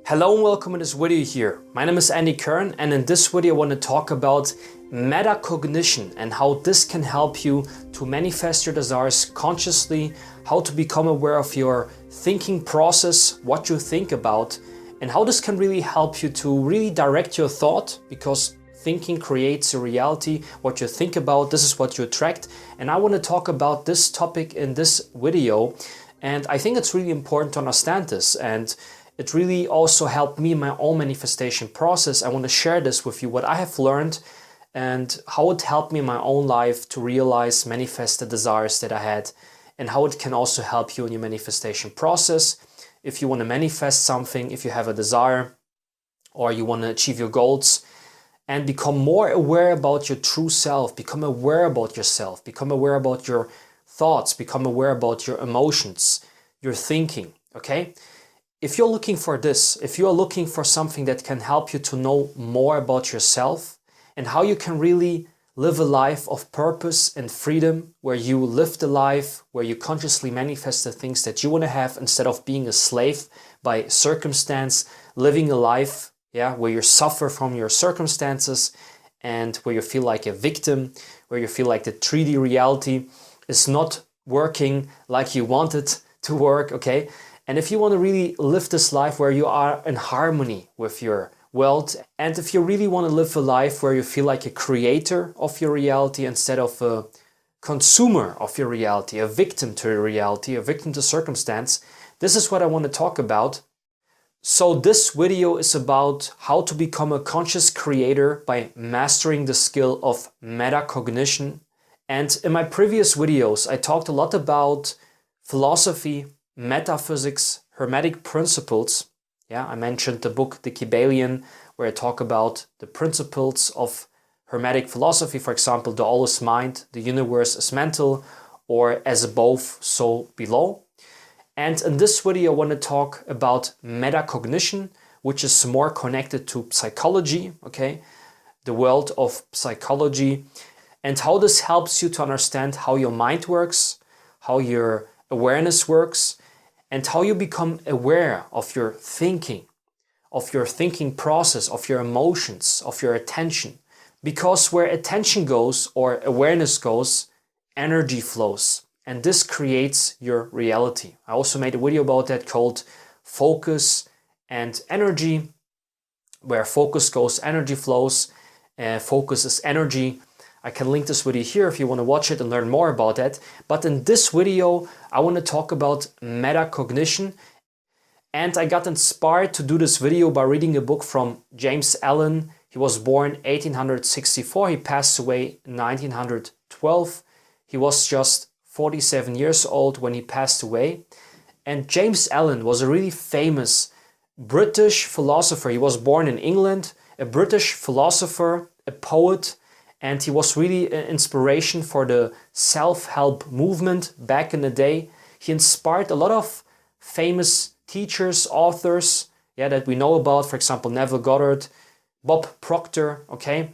Hello and welcome to this video here. My name is Kern, and in this video I want to talk about metacognition and how this can help you to manifest your desires consciously, how to become aware of your thinking process, what you think about, and how this can really help you to really direct your thought, because thinking creates a reality. What you think about, this is what you attract. And I want to talk about this topic in this video, and I think it's really important to understand this, and it really also helped me in my own manifestation process. I want to share this with you, what I have learned and how it helped me in my own life to realize, manifest the desires that I had, and how it can also help you in your manifestation process. If you want to manifest something, if you have a desire, or you want to achieve your goals and become more aware about your true self, become aware about yourself, become aware about your thoughts, become aware about your emotions, your thinking, okay? If you're looking for this, if you are looking for something that can help you to know more about yourself and how you can really live a life of purpose and freedom, where you live the life, where you consciously manifest the things that you want to have instead of being a slave by circumstance, living a life, where you suffer from your circumstances and where you feel like a victim, where you feel like the 3D reality is not working like you want it to work, okay? And if you want to really live this life where you are in harmony with your world, and if you really want to live a life where you feel like a creator of your reality instead of a consumer of your reality, a victim to your reality, a victim to circumstance, this is what I want to talk about. So this video is about how to become a conscious creator by mastering the skill of metacognition. And in my previous videos, I talked a lot about philosophy, metaphysics, hermetic principles. I mentioned the book The Kybalion, where I talk about the principles of hermetic philosophy, for example, the all is mind, the universe is mental, or as above, so below. And in this video, I want to talk about metacognition, which is more connected to psychology, okay? The world of psychology, and how this helps you to understand how your mind works, how your awareness works, and how you become aware of your thinking process, of your emotions, of your attention. Because where attention goes or awareness goes, energy flows, and this creates your reality. I also made a video about that called Focus and Energy. Where focus goes, energy flows. Focus is energy. I can link this video here if you want to watch it and learn more about that. But in this video, I want to talk about metacognition. And I got inspired to do this video by reading a book from James Allen. He was born 1864. He passed away in 1912. He was just 47 years old when he passed away. And James Allen was a really famous British philosopher. He was born in England, a British philosopher, a poet, and he was really an inspiration for the self-help movement back in the day. He inspired a lot of famous teachers, authors, that we know about. For example, Neville Goddard, Bob Proctor, okay?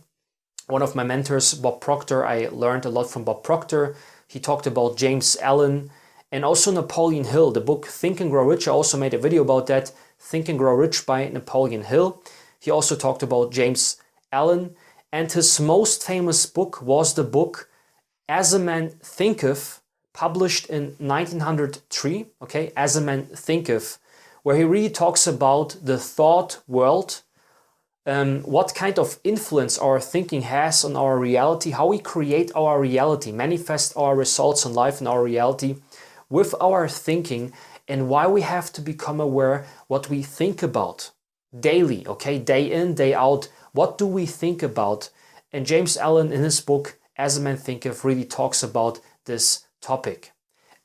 One of my mentors, Bob Proctor, I learned a lot from Bob Proctor. He talked about James Allen and also Napoleon Hill. The book Think and Grow Rich, I also made a video about that. Think and Grow Rich by Napoleon Hill. He also talked about James Allen. And his most famous book was the book As a Man Thinketh, published in 1903, okay, As a Man Thinketh, where he really talks about the thought world, what kind of influence our thinking has on our reality, how we create our reality, manifest our results in life and our reality with our thinking, and why we have to become aware what we think about daily, okay, day in, day out. What do we think about? And James Allen in his book, As a Man Thinketh, really talks about this topic.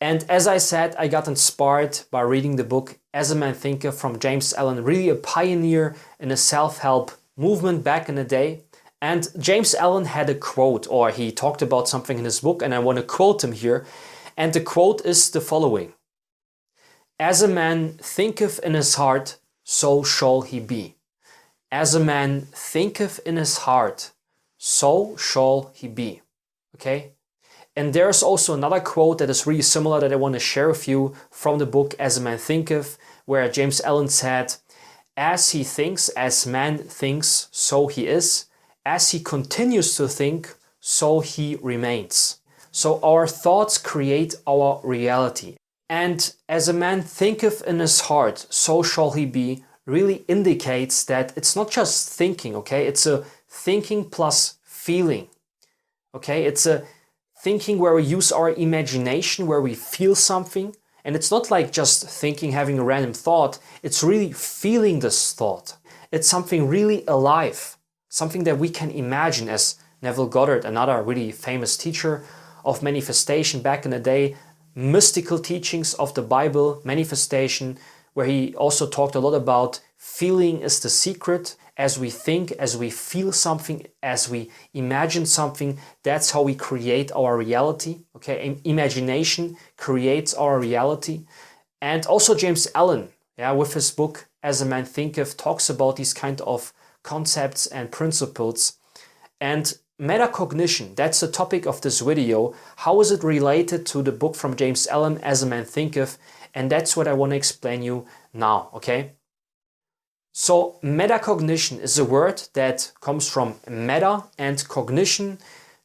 And as I said, I got inspired by reading the book As a Man Thinketh from James Allen, really a pioneer in the self-help movement back in the day. And James Allen had a quote, or he talked about something in his book, and I want to quote him here. And the quote is the following: "As a man thinketh in his heart, so shall he be. As a man thinketh in his heart, so shall he be." Okay? And there's also another quote that is really similar that I want to share with you from the book As a Man Thinketh, where James Allen said, As he thinks, as man thinks, so he is. As he continues to think, so he remains. So our thoughts create our reality. And as a man thinketh in his heart, so shall he be, really indicates that it's not just thinking, okay? It's a thinking plus feeling, okay? It's a thinking where we use our imagination, where we feel something. And it's not like just thinking, having a random thought. It's really feeling this thought. It's something really alive, something that we can imagine, as Neville Goddard, another really famous teacher of manifestation back in the day, mystical teachings of the Bible, manifestation, where he also talked a lot about feeling is the secret. As we think, as we feel something, as we imagine something, that's how we create our reality. Okay, imagination creates our reality. And also James Allen, with his book As a Man Thinketh, talks about these kind of concepts and principles. And metacognition, that's the topic of this video. How is it related to the book from James Allen, As a Man Thinketh? And that's what I want to explain you now, okay? So metacognition is a word that comes from meta and cognition.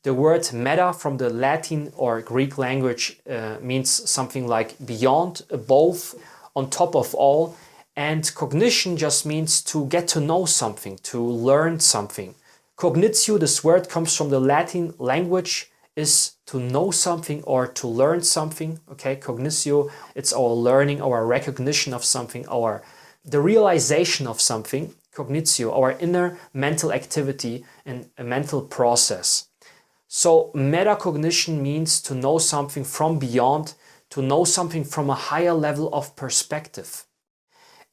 The word meta from the Latin or Greek language means something like beyond, above, on top of all. And cognition just means to get to know something, to learn something. Cognitio, this word comes from the Latin language, is to know something or to learn something. Okay, cognitio, it's our learning, our recognition of something, the realization of something. Cognitio, our inner mental activity and a mental process. So metacognition means to know something from beyond, to know something from a higher level of perspective.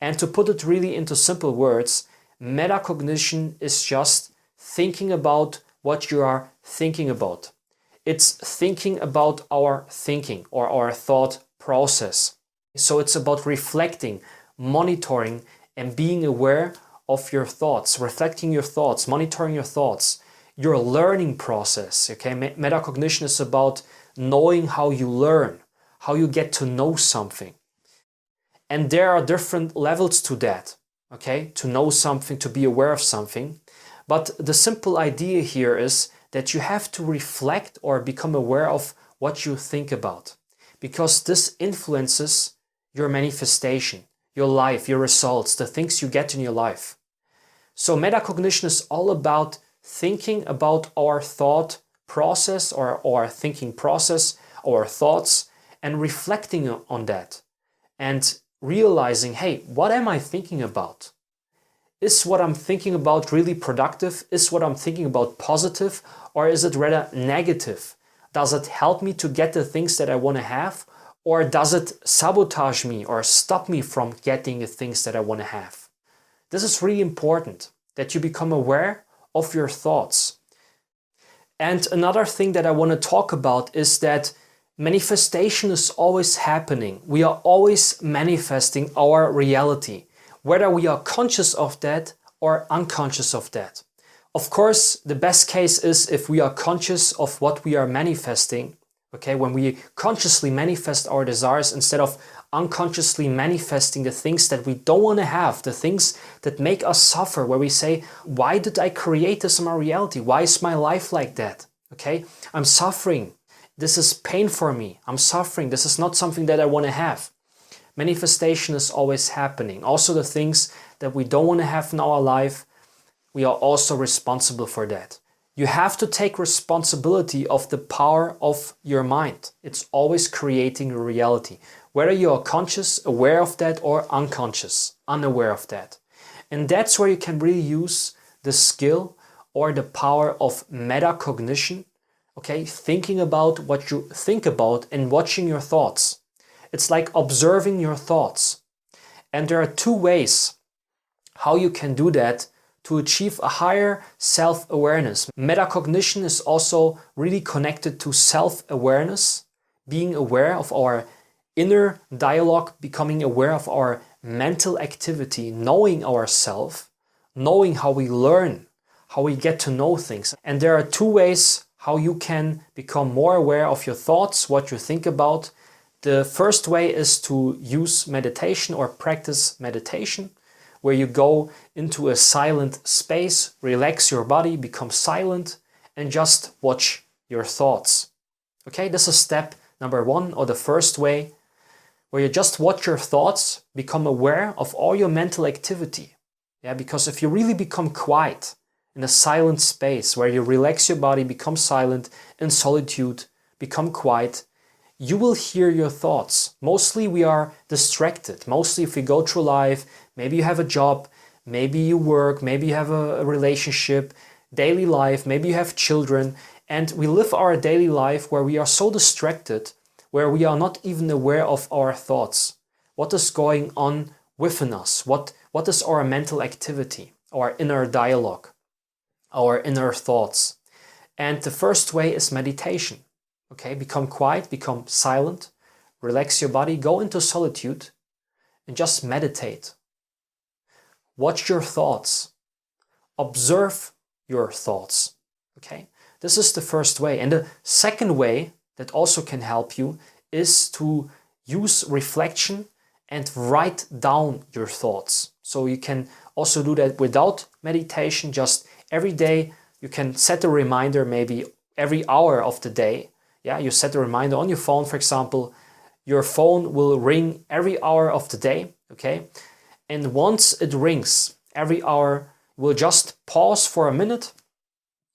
And to put it really into simple words, metacognition is just thinking about what you are thinking about. It's thinking about our thinking or our thought process. So it's about reflecting, monitoring, and being aware of your thoughts, reflecting your thoughts, monitoring your thoughts, your learning process. Okay, metacognition is about knowing how you learn, how you get to know something. And there are different levels to that, okay, to know something, to be aware of something. But the simple idea here is that you have to reflect or become aware of what you think about, because this influences your manifestation, your life, your results, the things you get in your life. So metacognition is all about thinking about our thought process or our thinking process, our thoughts, and reflecting on that and realizing, hey, what am I thinking about? Is what I'm thinking about really productive? Is what I'm thinking about positive, or is it rather negative? Does it help me to get the things that I want to have, or does it sabotage me or stop me from getting the things that I want to have? This is really important, that you become aware of your thoughts. And another thing that I want to talk about is that manifestation is always happening. We are always manifesting our reality, whether we are conscious of that or unconscious of that. Of course, the best case is if we are conscious of what we are manifesting, okay, when we consciously manifest our desires instead of unconsciously manifesting the things that we don't want to have, the things that make us suffer, where we say, why did I create this in my reality? Why is my life like that? Okay, I'm suffering. This is pain for me. I'm suffering. This is not something that I want to have. Manifestation is always happening. Also the things that we don't want to have in our life, we are also responsible for that. You have to take responsibility of the power of your mind. It's always creating a reality. Whether you are conscious, aware of that, or unconscious, unaware of that. And that's where you can really use the skill or the power of metacognition. Okay, thinking about what you think about and watching your thoughts. It's like observing your thoughts. And there are two ways how you can do that to achieve a higher self-awareness. Metacognition is also really connected to self-awareness, being aware of our inner dialogue, becoming aware of our mental activity, knowing ourselves, knowing how we learn, how we get to know things. And there are two ways how you can become more aware of your thoughts, what you think about. The first way is to use meditation or practice meditation, where you go into a silent space, relax your body, become silent, and just watch your thoughts. Okay, this is step number 1, or the first way, where you just watch your thoughts, become aware of all your mental activity. Yeah, because if you really become quiet in a silent space where you relax your body, become silent in solitude, become quiet, you will hear your thoughts. Mostly we are distracted. Mostly if we go through life, maybe you have a job, maybe you work, maybe you have a relationship, daily life, maybe you have children, and we live our daily life where we are so distracted, where we are not even aware of our thoughts. What is going on within us? What is our mental activity, our inner dialogue, our inner thoughts? And the first way is meditation. Okay, become quiet, become silent, relax your body, go into solitude and just meditate. Watch your thoughts. Observe your thoughts. Okay, this is the first way. And the second way that also can help you is to use reflection and write down your thoughts. So you can also do that without meditation. Just every day you can set a reminder, maybe every hour of the day. Yeah, you set a reminder on your phone, for example. Your phone will ring every hour of the day, okay? And once it rings every hour, we'll just pause for a minute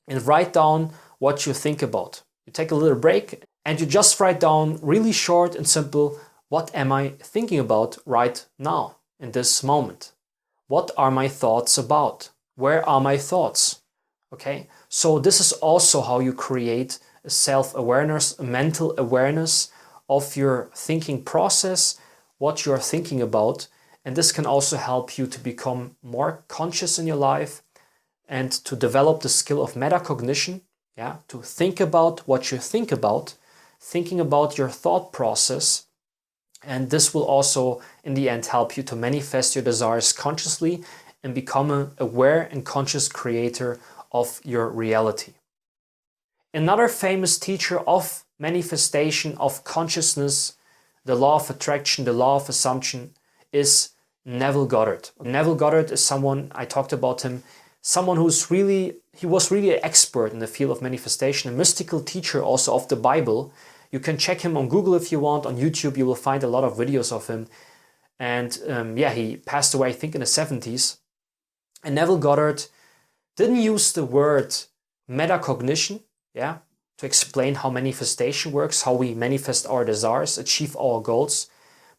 and write down what you think about. You take a little break and you just write down really short and simple, what am I thinking about right now, in this moment? What are my thoughts about? Where are my thoughts? Okay, so this is also how you create a self-awareness, a mental awareness of your thinking process, what you're thinking about. And this can also help you to become more conscious in your life and to develop the skill of metacognition, yeah, to think about what you think about, thinking about your thought process. And this will also, in the end, help you to manifest your desires consciously and become an aware and conscious creator of your reality. Another famous teacher of manifestation of consciousness, the law of attraction, the law of assumption, is Neville Goddard. Neville Goddard is someone, I talked about him, someone he was really an expert in the field of manifestation, a mystical teacher also of the Bible. You can check him on Google if you want, on YouTube you will find a lot of videos of him. And yeah, he passed away I think in the 70s. And Neville Goddard didn't use the word metacognition, yeah, to explain how manifestation works, how we manifest our desires, achieve our goals.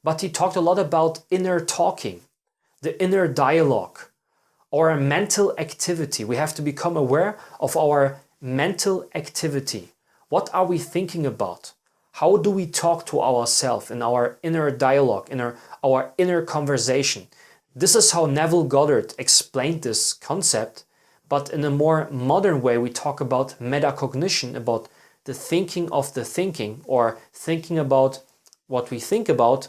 But he talked a lot about inner talking, the inner dialogue, our mental activity. We have to become aware of our mental activity. What are we thinking about? How do we talk to ourselves in our inner dialogue, in our inner conversation? This is how Neville Goddard explained this concept. But in a more modern way, we talk about metacognition, about the thinking of the thinking, or thinking about what we think about.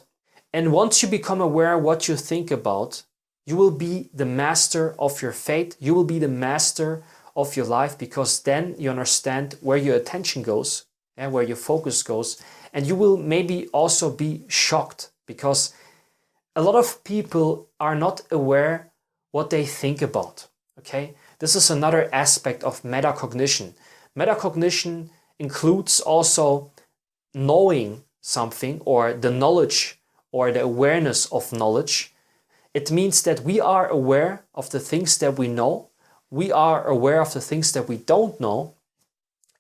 And once you become aware what you think about, you will be the master of your fate. You will be the master of your life, because then you understand where your attention goes and where your focus goes. And you will maybe also be shocked, because a lot of people are not aware what they think about. Okay? This is another aspect of metacognition. Metacognition includes also knowing something, or the knowledge or the awareness of knowledge. It means that we are aware of the things that we know. We are aware of the things that we don't know.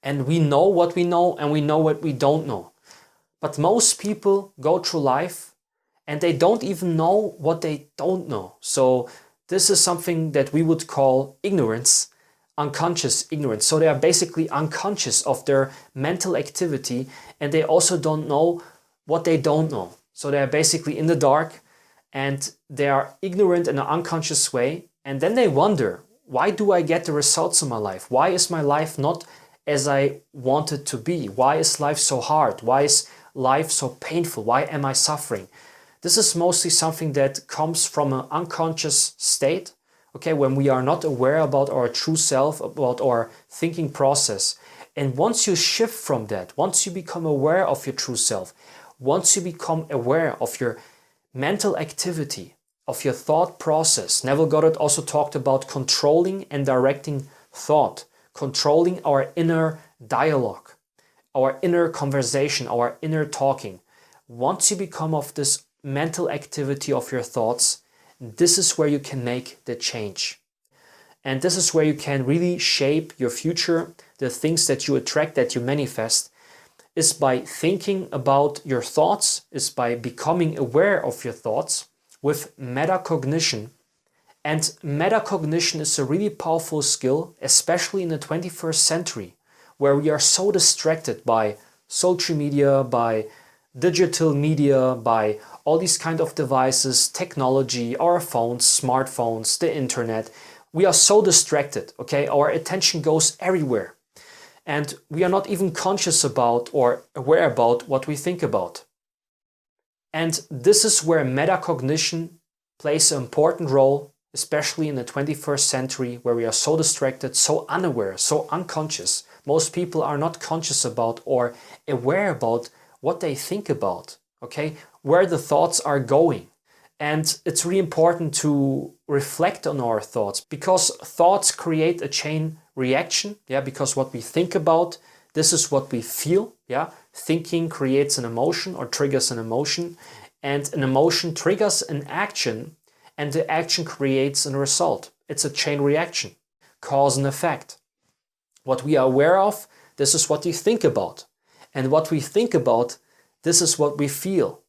And we know what we know and we know what we don't know. But most people go through life and they don't even know what they don't know. So this is something that we would call ignorance, unconscious ignorance. So they are basically unconscious of their mental activity, and they also don't know what they don't know. So they are basically in the dark and they are ignorant in an unconscious way. And then they wonder, why do I get the results in my life? Why is my life not as I want it to be? Why is life so hard? Why is life so painful? Why am I suffering? This is mostly something that comes from an unconscious state, okay, when we are not aware about our true self, about our thinking process. And once you shift from that, once you become aware of your true self, once you become aware of your mental activity, of your thought process. Neville Goddard also talked about controlling and directing thought, controlling our inner dialogue, our inner conversation, our inner talking. Once you become of this mental activity of your thoughts, this is where you can make the change. And this is where you can really shape your future. The things that you attract, that you manifest, is by thinking about your thoughts, is by becoming aware of your thoughts with metacognition. And metacognition is a really powerful skill, especially in the 21st century, where we are so distracted by social media, by digital media, by all these kind of devices, technology, our phones, smartphones, the internet. We are so distracted, okay? Our attention goes everywhere. And we are not even conscious about or aware about what we think about. And this is where metacognition plays an important role, especially in the 21st century, where we are so distracted, so unaware, so unconscious. Most people are not conscious about or aware about what they think about, okay? Where the thoughts are going. And it's really important to reflect on our thoughts, because thoughts create a chain reaction, yeah, because what we think about, this is what we feel, yeah. Thinking creates an emotion or triggers an emotion, and an emotion triggers an action, and the action creates a result. It's a chain reaction, cause and effect. What we are aware of, this is what we think about. And what we think about, this is what we feel.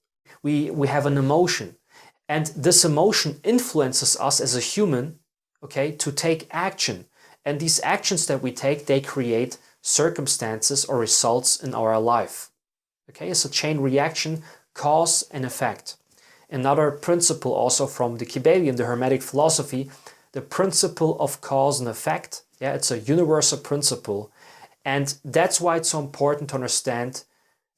We have an emotion. And this emotion influences us as a human, okay, to take action. And these actions that we take, they create circumstances or results in our life. Okay, it's a chain reaction, cause and effect. Another principle also from the Kybalion, the Hermetic philosophy, the principle of cause and effect. Yeah, it's a universal principle. And that's why it's so important to understand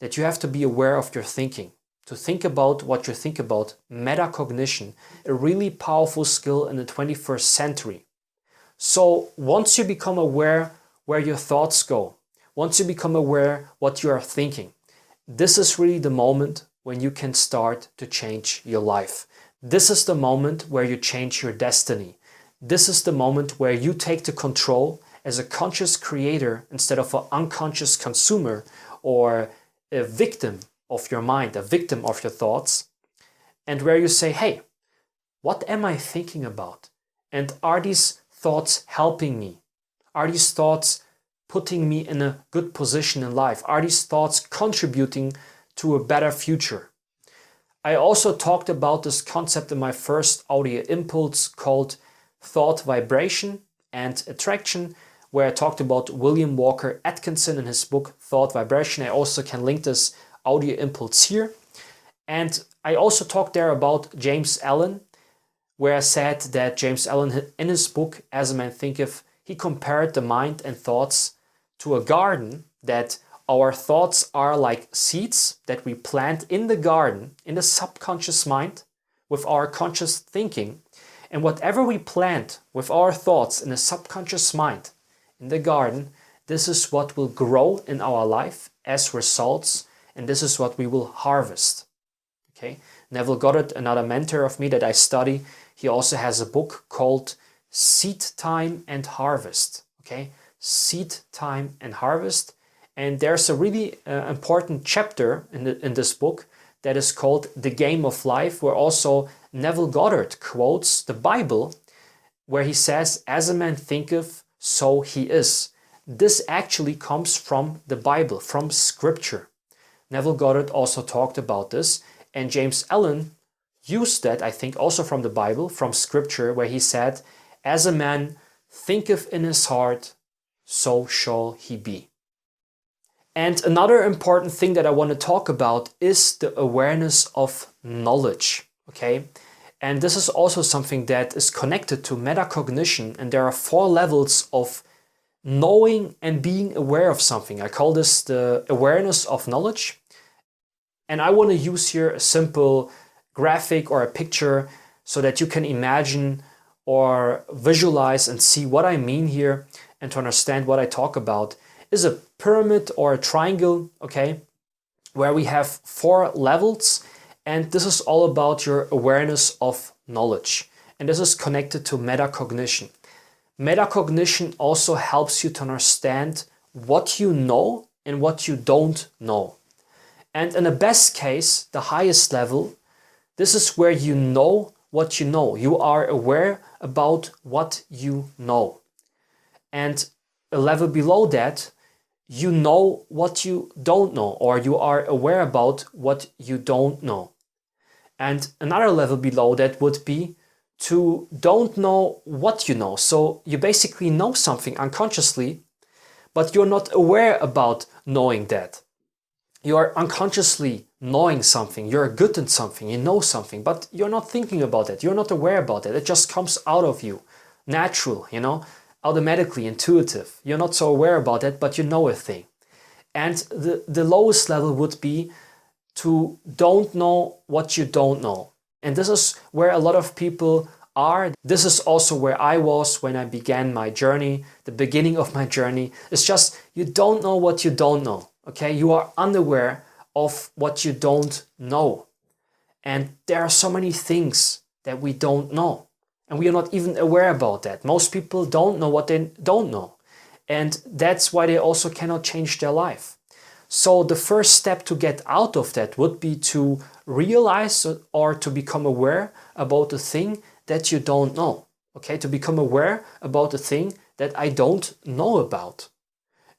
that you have to be aware of your thinking. To think about what you think about, metacognition, a really powerful skill in the 21st century. So once you become aware where your thoughts go, once you become aware what you are thinking, this is really the moment when you can start to change your life. This is the moment where you change your destiny. This is the moment where you take the control as a conscious creator instead of an unconscious consumer or a victim of your mind, a victim of your thoughts, and where you say, hey, what am I thinking about? And are these thoughts helping me? Are these thoughts putting me in a good position in life? Are these thoughts contributing to a better future? I also talked about this concept in my first audio impulse called thought vibration and attraction, where I talked about William Walker Atkinson in his book Thought Vibration. I also can link this audio impulse here. And I also talked there about James Allen, where I said that James Allen in his book As a Man Thinketh, he compared the mind and thoughts to a garden, that our thoughts are like seeds that we plant in the garden, in the subconscious mind, with our conscious thinking. And whatever we plant with our thoughts in the subconscious mind, in the garden, this is what will grow in our life as results, and this is what we will harvest. Okay, Neville Goddard, another mentor of me that I study, he also has a book called Seed Time and Harvest. Okay, Seed Time and Harvest. And there's a really important chapter in this book that is called The Game of Life, where also Neville Goddard quotes the Bible, where he says, as a man thinketh, so he is. This actually comes from the Bible, from Scripture. Neville Goddard also talked about this, and James Allen used that, I think, also from the Bible, from Scripture, where he said, as a man thinketh in his heart, so shall he be. And another important thing that I want to talk about is the awareness of knowledge, okay? And this is also something that is connected to metacognition, and there are 4 levels of knowing and being aware of something. I call this the awareness of knowledge. And I want to use here a simple graphic or a picture so that you can imagine or visualize and see what I mean here, and to understand what I talk about. Is a pyramid or a triangle, okay, where we have 4 levels, and this is all about your awareness of knowledge. And this is connected to metacognition. Metacognition also helps you to understand what you know and what you don't know. And in the best case, the highest level, this is where you know what you know. You are aware about what you know. And a level below that, you know what you don't know, or you are aware about what you don't know. And another level below that would be to don't know what you know. So you basically know something unconsciously, but you're not aware about knowing that. You are unconsciously knowing something, you're good in something, you know something, but you're not thinking about it, you're not aware about it. It just comes out of you, natural, automatically, intuitive. You're not so aware about it, but you know a thing. And the lowest level would be to don't know what you don't know. And this is where a lot of people are. This is also where I was when I began my journey, the beginning of my journey. It's just you don't know what you don't know, okay? You are unaware of what you don't know. And there are so many things that we don't know. And we are not even aware about that. Most people don't know what they don't know. And that's why they also cannot change their life. So the first step to get out of that would be to realize or to become aware about the thing that you don't know. Okay, to become aware about the thing that I don't know about.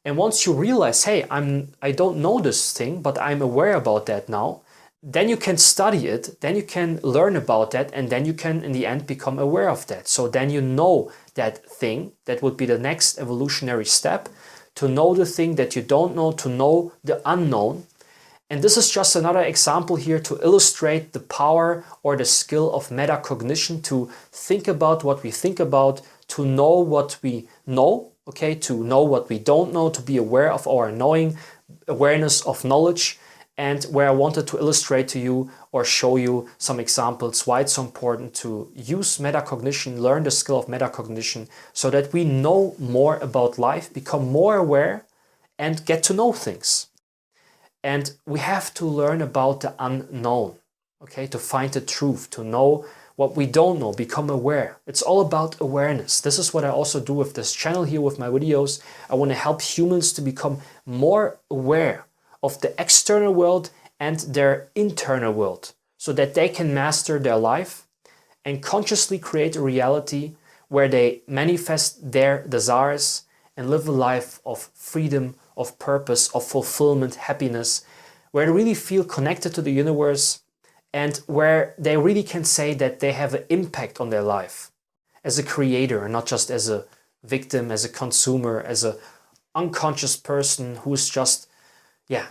And once you realize, hey, I don't know this thing, but I'm aware about that now, then you can study it, then you can learn about that, and then you can in the end become aware of that. So then you know that thing. That would be the next evolutionary step. To know the thing that you don't know, to know the unknown. And this is just another example here to illustrate the power or the skill of metacognition, to think about what we think about, to know what we know, okay, to know what we don't know, to be aware of our knowing, awareness of knowledge. And where I wanted to illustrate to you or show you some examples why it's so important to use metacognition, learn the skill of metacognition, so that we know more about life, become more aware, and get to know things. And we have to learn about the unknown, okay, to find the truth, to know what we don't know, become aware. It's all about awareness. This is what I also do with this channel here, with my videos. I want to help humans to become more aware of the external world and their internal world, so that they can master their life and consciously create a reality where they manifest their desires and live a life of freedom, of purpose, of fulfillment, happiness, where they really feel connected to the universe and where they really can say that they have an impact on their life as a creator and not just as a victim, as a consumer, as an unconscious person who's just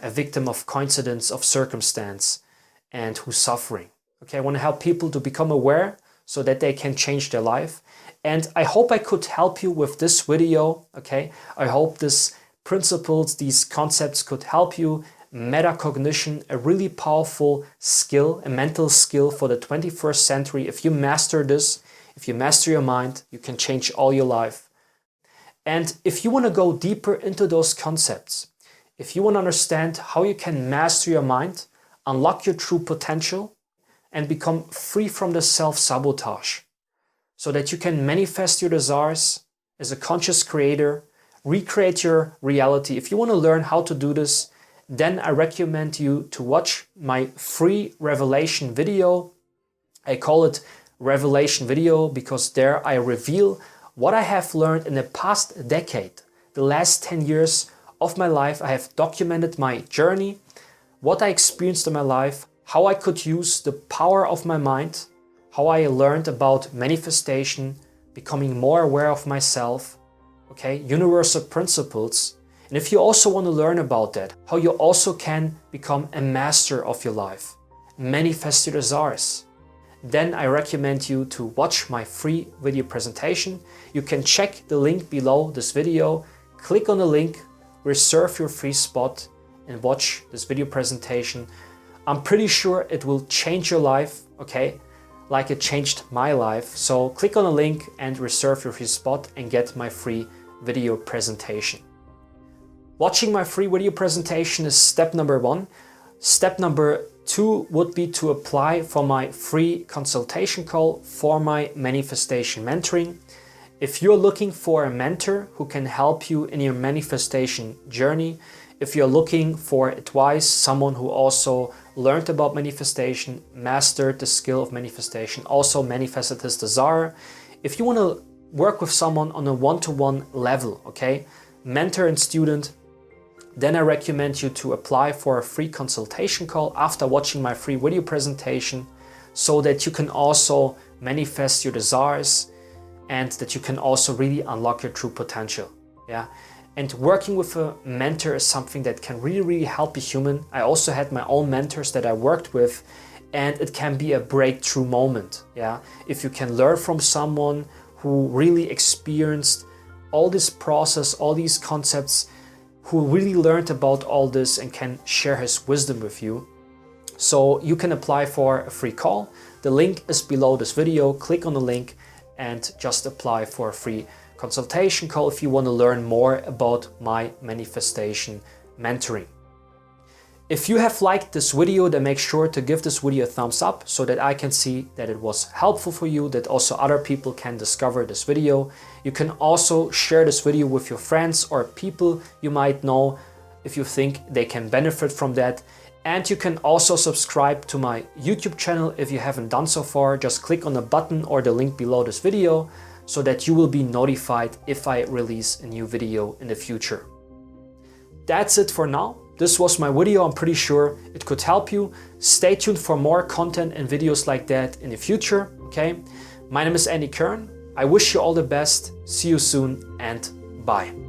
a victim of coincidence, of circumstance, and who's suffering. Okay, I want to help people to become aware so that they can change their life. And I hope I could help you with this video, okay? I hope these principles, these concepts could help you. Metacognition, a really powerful skill, a mental skill for the 21st century. If you master this, if you master your mind, you can change all your life. And if you want to go deeper into those concepts, if you want to understand how you can master your mind, unlock your true potential, and become free from the self-sabotage, so that you can manifest your desires as a conscious creator, recreate your reality. If you want to learn how to do this, then I recommend you to watch my free revelation video. I call it revelation video because there I reveal what I have learned in the past decade, the last 10 years of my life. I have documented my journey, what I experienced in my life, how I could use the power of my mind, how I learned about manifestation, becoming more aware of myself, okay, universal principles. And if you also want to learn about that, how you also can become a master of your life, manifest your desires, then I recommend you to watch my free video presentation. You can check the link below this video, click on the link, reserve your free spot and watch this video presentation. I'm pretty sure it will change your life, okay? Like it changed my life. So click on the link and reserve your free spot and get my free video presentation. Watching my free video presentation is step number 1. Step number 2 would be to apply for my free consultation call for my manifestation mentoring. If you're looking for a mentor who can help you in your manifestation journey, if you're looking for advice, someone who also learned about manifestation, mastered the skill of manifestation, also manifested his desire, if you want to work with someone on a one-to-one level, okay, mentor and student, then I recommend you to apply for a free consultation call after watching my free video presentation, so that you can also manifest your desires and that you can also really unlock your true potential. Yeah. And working with a mentor is something that can really help a human. I also had my own mentors that I worked with, and it can be a breakthrough moment. Yeah. If you can learn from someone who really experienced all this process, all these concepts, who really learned about all this and can share his wisdom with you. So you can apply for a free call. The link is below this video. Click on the link and just apply for a free consultation call if you want to learn more about my manifestation mentoring. If you have liked this video, then make sure to give this video a thumbs up so that I can see that it was helpful for you, that also other people can discover this video. You can also share this video with your friends or people you might know if you think they can benefit from that. And you can also subscribe to my YouTube channel if you haven't done so far. Just click on the button or the link below this video so that you will be notified if I release a new video in the future. That's it for now. This was my video. I'm pretty sure it could help you. Stay tuned for more content and videos like that in the future, okay? My name is Andy Kern. I wish you all the best. See you soon and bye.